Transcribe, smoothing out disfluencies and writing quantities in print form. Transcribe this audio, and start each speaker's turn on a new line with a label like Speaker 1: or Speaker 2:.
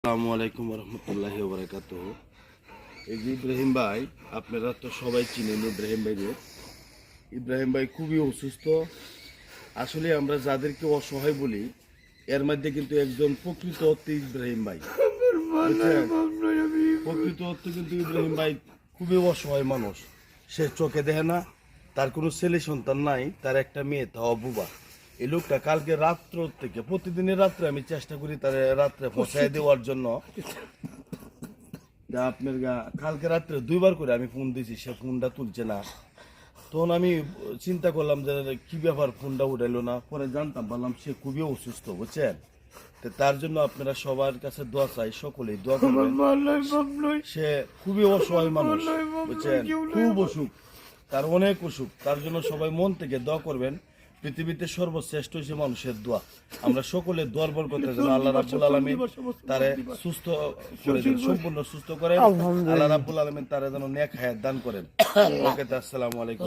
Speaker 1: আসসালামু আলাইকুম রহমতুল্লাহি ওয়া বারাকাতুহু। এই যে ইব্রাহিম ভাই, আপনারা তো সবাই চিনেন ইব্রাহিম ভাইকে। ইব্রাহিম ভাই খুবই অসুস্থ। আসলে আমরা যাদেরকে অসহায় বলি, এর মধ্যে কিন্তু একজন প্রকৃত অর্থে ইব্রাহিম ভাই, বুঝছেন? প্রকৃত অর্থে কিন্তু ইব্রাহিম ভাই খুবই অসহায় মানুষ। সে চোখে দেখে না, তার কোনো ছেলে সন্তান নাই, তার একটা মেয়ে, তাও বুবা। এই লোকটা কালকে রাত্র থেকে, প্রতিদিনের রাত্রে আমি চেষ্টা করি তার রাত্রে পৌঁছায় দেওয়ার জন্য। আপনার কালকে রাত্রে দুইবার করে আমি ফোন দিয়েছি, সে ফোনটা তুলছে না। তখন আমি চিন্তা করলাম যে কি ব্যাপার, ফোনটা উঠাইলো না। পরে জানতাম পারলাম সে খুবই অসুস্থ, বুঝছেন? তো তার জন্য আপনারা সবার কাছে দোয়া চাই, সকলেই দোয়া করবেন। সে খুবই অসহায় মানুষ, বুঝছেন? খুব অসুখ, তার অনেক অসুখ। তার জন্য সবাই মন থেকে দোয়া করবেন। পৃথিবীতে সর্বশ্রেষ্ঠ হচ্ছে মানুষের দোয়া। আমরা সকলে দোয়ার বরকতে যেন আল্লাহ রাব্বুল আলামিন তারে সুস্থ করে দেন, সম্পূর্ণ সুস্থ করেন। আল্লাহ রাব্বুল আলামিন তারে যেন নেক হায়াত দান করেন। ওকে, আসসালামু আলাইকুম।